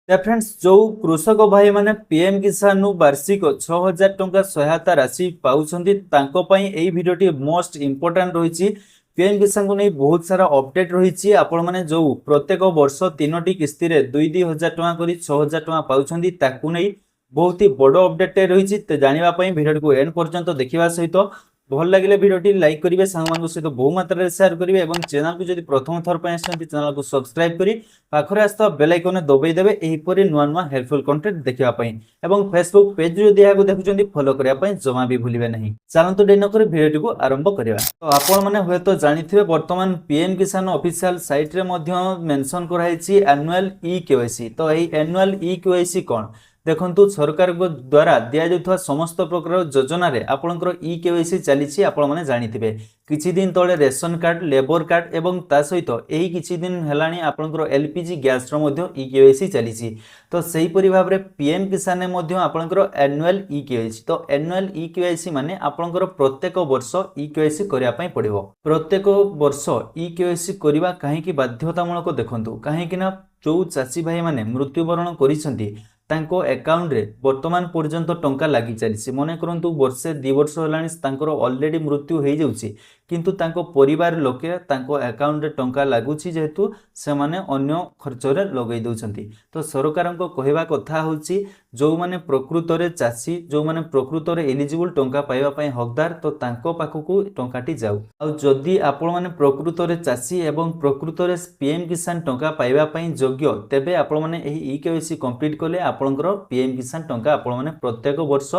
Friends जो कृषक भाई माने पीएम किसान नु वार्षिक 6000 टंका सहायता राशि पाउछंती तांको पई एई वीडियोटी मोस्ट इंपोर्टेंट रहिछि। पीएम किसान को नै बहुत सारा अपडेट रहिछि। आपण माने जो प्रत्येक वर्ष 3टी किस्ती रे 2-2000 टंका करी 6000 टंका पाउछंती ताकू नै बहुत ही बड़ अपडेट रहिछि। त जानिबा पई वीडियो को एंड पर्यंत देखिबा सहित भल लगे भिडियोटी लाइक करेंगे, सांग सहित बहु मात्रा शेयर करेंगे और चैनल को जब प्रथम थर पर चैनल को सब्सक्राइब करी पाखरे आस्था बेल आइकन दबाई देबे एहीपरि नुआ नुआ हेल्पफुल कंटेंट देखिबा पई एवं फेसबुक पेज जो दिया देखुछंती फॉलो करिया पई जमा भी भूलिबे नहीं। चलंतु डेन कर भिडियोटी को आरंभ करिया। तो आपण माने होय तो जानिथिबे वर्तमान पीएम किसान ऑफिशियल साइट रे मध्य मेंशन कराइछि एनुअल ई केवाईसी। तो एही एनुअल ई केवाईसी कोन देखंतु सरकार द्वारा दिया जाउथवा समस्त प्रकार योजना रे आपनकर ई केवाईसी चलीछि। आपण माने जानिथिबे किछि दिन तळे रेशन कार्ड, लेबर कार्ड एवं ता सहित एही किछि दिन हेलाणी आपनकर एलपीजी गैस रो मध्य ई केवाईसी चलीछि। तो सेही परि भाव रे पीएम किसान ने मध्य आपनकर एनुअल ई केवाईसी। तो एनुअल ई केवाईसी माने आपनकर प्रत्येक वर्ष ई केवाईसी करिया पई पड़िबो। प्रत्येक वर्ष ई केवाईसी करिवा काहे कि बाध्यतामूलक देखंतु काहे कि ना जो चासी भाई माने मृत्युवरण करिसंती तांको अकाउंट रे वर्तमान पर्यंत टंका लागि चलीछि। मने करंतु वर्षे 2 वर्ष होलानी तांकर ऑलरेडी मृत्यु हो जाउछि किंतु तांको परिवार लोके तांको अकाउंट रे टंका लागुछि जेहेतु से माने अन्य खर्च रे लगै दउछंती। तो सरकार को कहवा कथा होछि जो माने प्रकृत रे चासी जो माने प्रकृत रे एलिजिबल टंका पाइबा पई हकदार तो तांको पाखकु टंकाटी जाउ। आ जदी आपण माने प्रकृत रे चासी एवं प्रकृत रे पीएम किसान टंका पाइबा पई योग्य तेबे आपण माने एही ई केवाईसी कंप्लीट करले आपनकर पीएम किसान टंका आपण माने प्रत्येक वर्ष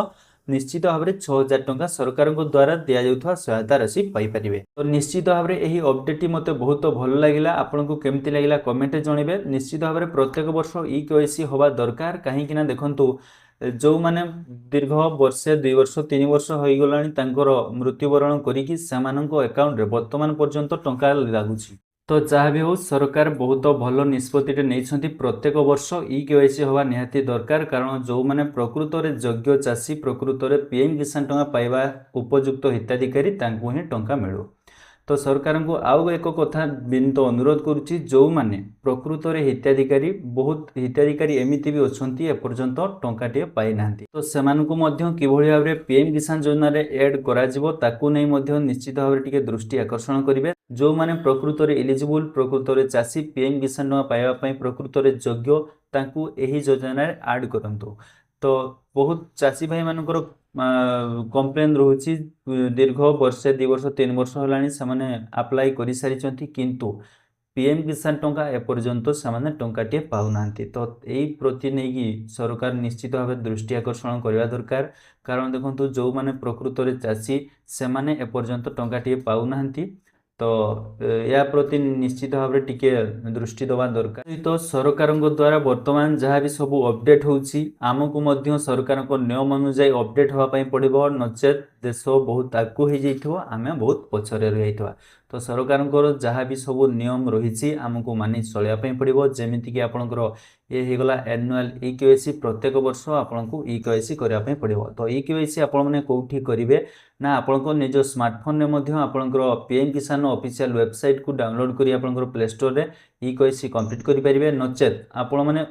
निश्चित भाव में 6000 टंका सरकार द्वारा दिया जाउथवा सहायता राशि पाई परिबे। तो निश्चित भाव में एही अपडेट मते बहुत भल लागिला। आपनको केमति लागिला कमेंट जणिबे। निश्चित भाव में प्रत्येक वर्ष ई केवाईसी होबा दरकार काहे कि ना देखंतु जो माने दीर्घ वर्षे 2 वर्ष 3 वर्ष होई गलानी तांकर मृत्युवरण करिकि सेमाननको अकाउंट रे वर्तमान पर्यंत टंका लागुछि। तो जहाँ भी हो सरकार बहुत भल निष्पत्ति नहीं प्रत्येक वर्ष ई केवाईसी होगा निहाती दरकार कारण जो माने प्रकृत रे योग्य चाषी प्रकृत रे पीएम किसान टंका पाइबा उपयुक्त हिताधिकारी तांको ही टंका मिलू। तो सरकार को आउ एक कथा विनीत अनुरोध करुच्ची जो माने प्रकृत रे हिताधिकारी बहुत हिताधिकारी एमिति भी अछंती एपर्यंत टंकाटे पाई नांती। तो सेमानकु मध्य किभଳି भाबरे पीएम किसान योजना रे ऐड करा जिवो ताकू नै मध्य निश्चित भाबरे टिके दृष्टि आकर्षण करिवे। जो माने प्रकृत रे एलिजिबल प्रकृत रे चासी पीएम किसान टंका पाइबा पई प्रकृत रे योग्य ताकू एही योजना रे ऐड करंतु। तो बहुत चासी भाई मानकर कंप्लेन रोची दीर्घ वर्षे 2 वर्ष 3 वर्ष होलानी से अप्लाई कर सारी किंतु पीएम किसान टंका एपर्यंत से टंकाटे पाऊनांती। तो यही प्रति नहीं सरकार निश्चित भाव दृष्टि आकर्षण करने दरकार कारण देखो जो माने प्रकृत रे चाषी से माने एपर्यंत टंकाटे पाऊनांती। तो या प्रति निश्चित भाव में टिके दृष्टि दवा दरकार। तो सरकार द्वारा वर्तमान जहाँ भी सब अपडेट होची आमको मध्य सरकार नियम अनुसार अपडेट होगापाई पड़ो नचेत देश बहुत आगू हो जाइथिबो आमे बहुत पछरे रही। तो सरकार जहाँ भी सब नियम रही आमको मानि चलिया पड़ो जमीक कि आपंकर ये होगला एनुअल ई केवाईसी प्रत्येक वर्ष आपको ई केवाईसी करने पड़ो। तो ई केवाईसी आपने कौटी करेंगे ना आपंकर निज स्मार्टफोन में आपंकर पीएम किसान ऑफिशियल वेबसाइट को डाउनलोड करी आपंकर प्ले स्टोर रे ई केवाईसी कंप्लीट करेंगे नचेत आपण मैंने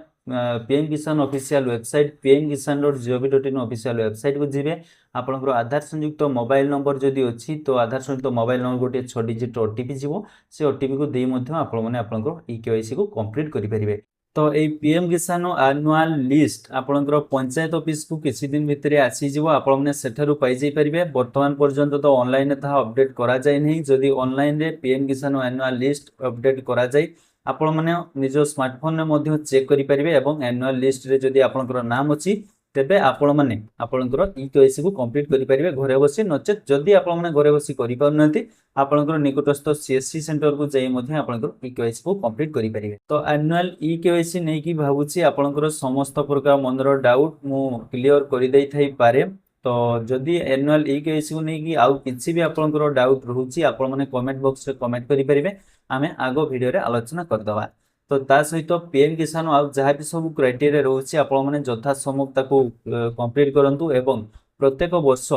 पीएम किसान official website pmkisan.gov.in official website को जीवे आपंकर आधार संयुक्त मोबाइल नंबर जदि अच्छी तो आधार संयुक्त मोबाइल नंबर गोटे 6 डिजिट ओटीपी जीवो से ओटीपी को दे आपंकर ई केवाईसी को कंप्लीट करेंगे। तो ये पीएम किसान एनुअल लिस्ट आपंकर पंचायत ऑफिस को किसी दिन भितर आसीज आपने सेठारु पाई पारे। वर्तमान पर्यंत तो ऑनलाइन अपडेट करा जाए नहीं जदि ऑनलाइन रे पीएम किसान एनुअल लिस्ट अपडेट करा जाए आपण मैंने निज स्मार्टफोन में चेक करेंगे और एनुअल लिस्ट रे जदि आपंकर नाम अच्छी तेबे आपण मैंने आपंकर ई केवाईसी को कंप्लीट करेंगे घरे बसी नचेत जदि आपने घरे बसी करें आपंकर निकटस्थ सीएससी सेंटर को जाई आपंकर ई केवाईसी को कंप्लीट करेंगे। तो एनुअल ई केवाईसी नहीं कि भावुची आपंकर समस्त प्रकार मनर डाउट मु क्लियर कर दे थाई पारे। तो जदि एनुअल ई केवाईसी को नहीं कि आउ किसी भी आपंकर डाउट रोची आपण माने कमेंट बॉक्स रे कमेंट करि परिबे आमे आगो वीडियो रे आलोचना करदवा। तो ता सहित पीएम किसान आउ जहाँ भी सब क्राइटेरिया रोची आपण माने यथा सम्भव ताको कंप्लीट करंतु एवं प्रत्येक वर्ष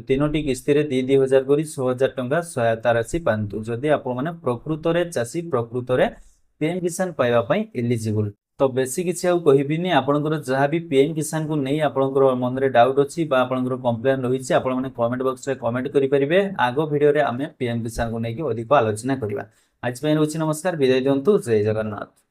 3टी किस्ती रे 2,000 करी 6000 टंका सहायता राशि पांतु जदि आपण माने प्रकृत रे चासी प्रकृत रे पीएम किसान पाइबा पई एलिजिबल। तो बेसी किसी आउ कहबिनी आपनकर जहाँ भी पीएम किसान को नहीं आपनकर मन में डाउट अच्छी आपनकर कंप्लेन रही आपण मैंने कमेंट बॉक्स में कमेंट करेंगे। आग वीडियो रे आम पीएम किसान को लेकिन अधिक आलोचना करवा। आज रोची नमस्कार, विदाय दिंतु। जय जगन्नाथ।